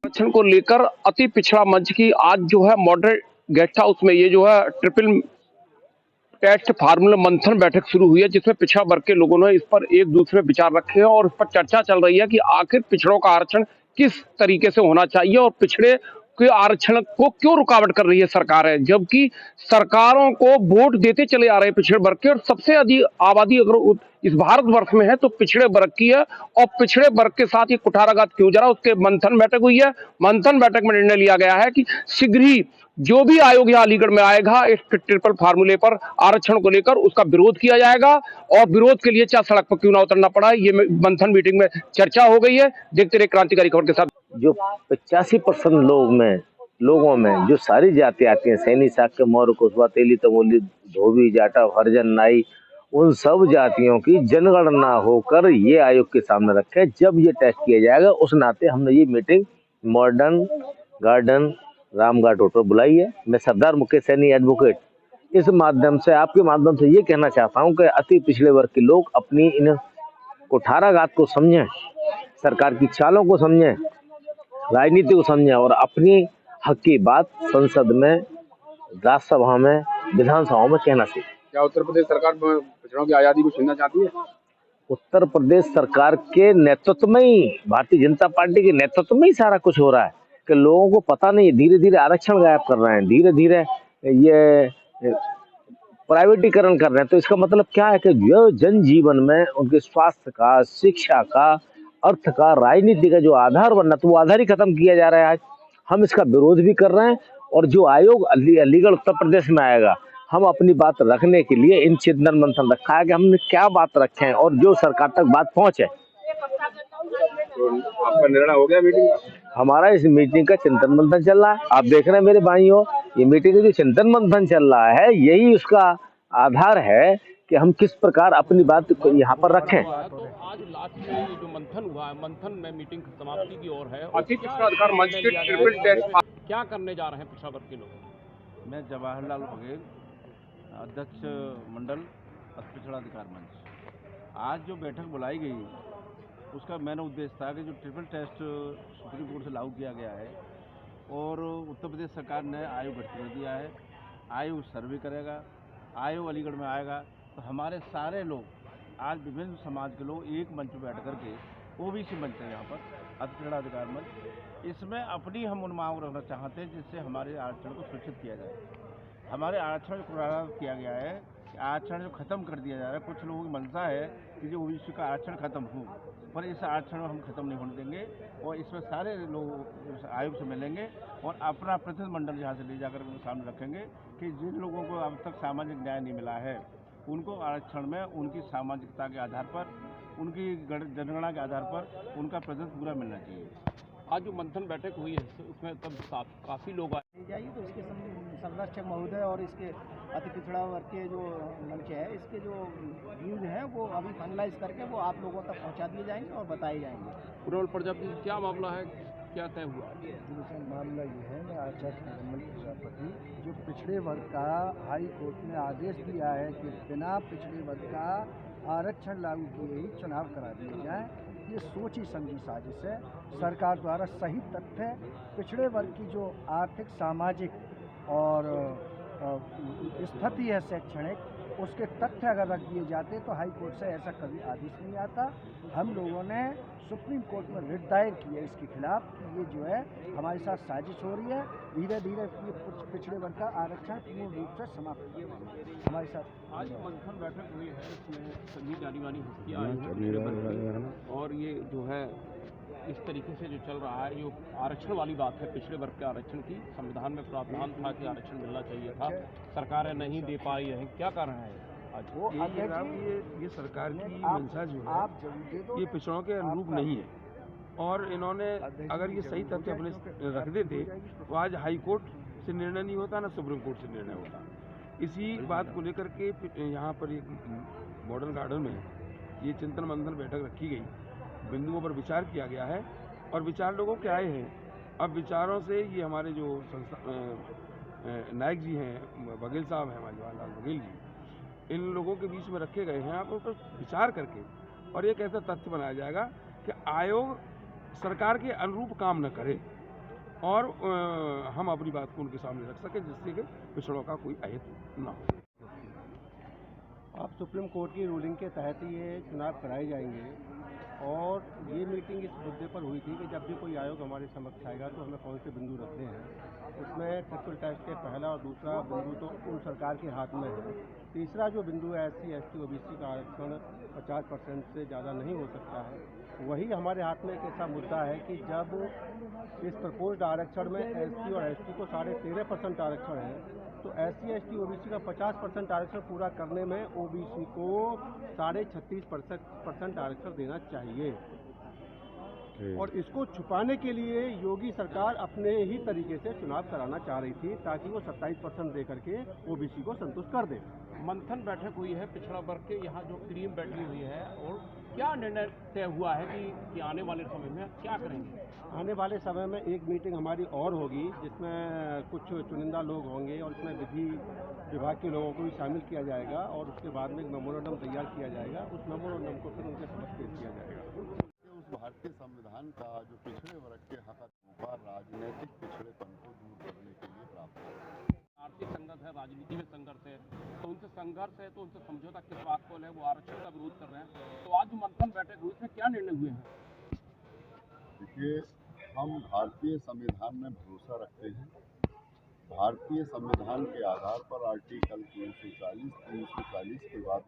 आरक्षण को लेकर अति पिछड़ा मंच की आज जो है मॉडरेट गेस्ट हाउस में ये जो है ट्रिपल टेस्ट फार्मूला मंथन बैठक शुरू हुई है, जिसमें पिछड़ा वर्ग के लोगों ने इस पर एक दूसरे विचार रखे हैं और इस पर चर्चा चल रही है कि आखिर पिछड़ों का आरक्षण किस तरीके से होना चाहिए और पिछड़े के आरक्षण को क्यों रुकावट कर रही है सरकारें, जबकि सरकारों को वोट देते चले आ रहे हैं पिछड़े वर्ग के, और सबसे अधिक आबादी अगर इस भारतवर्ष में है तो पिछड़े वर्ग की है। और पिछड़े वर्ग के साथ ये कुठाराघात क्यों जा रहा है, उसके मंथन बैठक हुई है। मंथन बैठक में निर्णय लिया गया है कि शीघ्र ही जो भी आयोग यहाँ अलीगढ़ में आएगा इस ट्रिपल फार्मूले पर आरक्षण को लेकर उसका विरोध किया जाएगा, और विरोध के लिए चाहे सड़क पर क्यों ना उतरना पड़ा है, ये मंथन मीटिंग में चर्चा हो गई है। देखते रहे क्रांतिकारी खबर के साथ। जो 85% लोगों में जो सारी जाति आती हैं, सैनी, शाक्य, मौर्य, कुशवा, तेली, तमोली, धोबी, जाटा, हरिजन, नाई, उन सब जातियों की जनगणना होकर ये आयोग के सामने रखे। जब ये टेस्ट किया जाएगा उस नाते हमने ये meeting modern garden Ramghat road पर बुलाई है। मैं सरदार मुकेश सैनी एडवोकेट इस माध्यम से आपके माध्यम से ये कहना चाहता हूँ कि अति पिछड़े वर्ग के लोग अपनी इन कुठाराघात को समझें, सरकार की चालों को समझें, राजनीति को समझें और अपनी हक की बात संसद में, राज्यसभा में, विधानसभा में कहना सीखें। क्या उत्तर प्रदेश सरकार पिछड़ों की आजादी को छीनना चाहती है? उत्तर प्रदेश सरकार के नेतृत्व में ही, भारतीय जनता पार्टी के नेतृत्व में ही सारा कुछ हो रहा है कि लोगों को पता नहीं, धीरे धीरे आरक्षण गायब कर रहे हैं, धीरे धीरे ये प्राइवेटीकरण कर रहे हैं। तो इसका मतलब क्या है कि जो जनजीवन में उनके स्वास्थ्य का, शिक्षा का, अर्थ का, राजनीति का जो आधार बनना तो वो आधार ही खत्म किया जा रहा है। आज हम इसका विरोध भी कर रहे हैं और जो आयोग अलीगढ़ उत्तर प्रदेश में आएगा, हम अपनी बात रखने के लिए इन चिंतन मंथन रखा है कि हमने क्या बात रखे हैं और जो सरकार तक बात पहुंचे। तो आपका निर्णय हो गया मीटिंग का? हमारा इस मीटिंग का चिंतन मंथन चल रहा है। आप देख रहे हैं मेरे भाइयों, ये मीटिंग का जो चिंतन मंथन चल रहा है यही उसका आधार है कि हम किस प्रकार अपनी बात को यहाँ पर रखें। तो आज लास्ट में ये जो मंथन हुआ है, मंथन में मीटिंग समाप्ति की ओर है। अति पिछड़ा अधिकार मंच के ट्रिपल टेस्ट क्या करने जा रहे हैं पिछड़ा वर्ग के लोग? मैं जवाहरलाल बघेल, अध्यक्ष मंडल अति पिछड़ा अधिकार मंच। आज जो बैठक बुलाई गई उसका मेन उद्देश्य था कि जो ट्रिपल टेस्ट सुप्रीम कोर्ट से लागू किया गया है और उत्तर प्रदेश सरकार ने आयोग गठित कर दिया है, आयोग सर्वे करेगा, आयोग अलीगढ़ में आएगा, तो हमारे सारे लोग आज विभिन्न समाज के लोग एक मंच पर बैठ कर के, ओबीसी मंच है यहाँ पर, अति पिछड़ा अधिकार मंच, इसमें अपनी हम उन मांग रखना चाहते हैं जिससे हमारे आरक्षण को सुरक्षित किया जाए। हमारे आरक्षण को किया गया है कि आरक्षण जो खत्म कर दिया जा रहा है, कुछ लोगों की मंशा है कि जो ओबीसी का आरक्षण खत्म हो, पर इस आरक्षण को हम खत्म नहीं होने देंगे और इसमें सारे लोग आयोग से मिलेंगे और अपना प्रतिनिधिमंडल यहाँ से ले जाकर उनके सामने रखेंगे कि जिन लोगों को अब तक सामाजिक न्याय नहीं मिला है उनको आरक्षण में उनकी सामाजिकता के आधार पर, उनकी जनगणना के आधार पर उनका प्रतिनिधित्व पूरा मिलना चाहिए। आज जो मंथन बैठक हुई है उसमें तब काफ़ी लोग आए जाइए, तो इसके संरक्षक महोदय और इसके अति पिछड़ा वर्ग के जो मंच है, इसके जो व्यूज हैं वो अभी फाइनलाइज करके वो आप लोगों तक पहुंचा दिए जाएंगे और बताए जाएंगे। पुरवल प्रजापति क्या मामला है, क्या तय हुआ? मामला ये है, मैं आचार्य निर्मल प्रजापति, जो पिछड़े वर्ग का हाई कोर्ट ने आदेश दिया है कि बिना पिछड़े वर्ग का आरक्षण लागू किए ही चुनाव करा दिए जाए, ये सोची समझी साजिश है। सरकार द्वारा सही तथ्य पिछड़े वर्ग की जो आर्थिक, सामाजिक और स्थिति है शैक्षणिक, उसके तथ्य अगर रख दिए जाते तो हाई कोर्ट से ऐसा कभी आदेश नहीं आता। हम लोगों ने सुप्रीम कोर्ट में रिट दायर की है इसके खिलाफ कि ये जो है हमारे साथ साजिश हो रही है, धीरे धीरे ये पिछड़े वर्ग का आरक्षण पूर्ण रूप से समाप्त किया हमारे साथ। आज मंथन बैठक हुई है, इसमें सभी जानी मानी हस्तियाँ आई हैं और ये जो है इस तरीके से जो चल रहा है, जो आरक्षण वाली बात है, पिछड़े वर्ग के आरक्षण की, संविधान में प्रावधान था कि आरक्षण मिलना चाहिए था, सरकारें नहीं दे पा रही है, क्या कारण है आज? वो ये सरकार की मंशा जो है ये पिछड़ों के अनुरूप नहीं है और इन्होंने अगर ये सही तथ्य अपने रख देते तो आज हाई कोर्ट से निर्णय नहीं होता, ना सुप्रीम कोर्ट से निर्णय होता। इसी बात को लेकर के यहाँ पर एक मॉडर्न गार्डन में ये चिंतन मंथन बैठक रखी गई, बिंदुओं पर विचार किया गया है और विचार लोगों के आए हैं। अब विचारों से ये हमारे जो नायक जी हैं, बघेल साहब हैं, जवाहरलाल बघेल जी, इन लोगों के बीच में रखे गए हैं। आप उन पर विचार करके और एक ऐसा तथ्य बनाया जाएगा कि आयोग सरकार के अनुरूप काम न करे और हम अपनी बात को उनके सामने रख सकें, जिससे कि पिछड़ों का कोई अहित न हो। अब सुप्रीम कोर्ट की रूलिंग के तहत ही ये चुनाव कराए जाएंगे और ये मीटिंग इस मुद्दे पर हुई थी कि जब भी कोई आयोग हमारे समक्ष आएगा तो हमें कौन से बिंदु रखने हैं। उसमें ट्रिपल टेस्ट के पहला और दूसरा बिंदु तो उन सरकार के हाथ में है। तीसरा जो बिंदु है SC ST OBC का आरक्षण 50% से ज़्यादा नहीं हो सकता है, वही हमारे हाथ में एक ऐसा मुद्दा है कि जब इस प्रपोज्ड आरक्षण में SC और ST को 13.5% आरक्षण है तो SC ST OBC का 50% आरक्षण पूरा करने में OBC को 36.5% आरक्षण देना चाहिए। और इसको छुपाने के लिए योगी सरकार अपने ही तरीके से चुनाव कराना चाह रही थी ताकि वो 27% दे करके OBC को संतुष्ट कर दे। मंथन बैठक हुई है पिछड़ा वर्ग के, यहाँ जो टीम बैठी हुई है, और क्या निर्णय तय हुआ है कि आने वाले समय में क्या करेंगे? आने वाले समय में एक मीटिंग हमारी और होगी जिसमें कुछ चुनिंदा लोग होंगे और इसमें विधि विभाग के लोगों को भी शामिल किया जाएगा और उसके बाद में एक मेमोरेंडम तैयार किया जाएगा। उस मेमोरेंडम को फिर उनके समक्ष पेश किया जाएगा। उस भारतीय संविधान का जो पिछड़े वर्ग के हक पर राजनीतिक पिछड़ेपन को दूर करने के लिए प्राप्त है। आर्थिक संघर्ष है, राजनीति में संघर्ष है, तो उनसे संघर्ष है तो उनसे समझौता किस बात को है, वो आरक्षण का विरोध कर रहे हैं। तो आज जो मंथन बैठक हुई उसमें क्या निर्णय हुए हैं? देखिए, हम भारतीय संविधान में भरोसा रखते हैं। भारतीय संविधान के आधार पर आर्टिकल 340 के बाद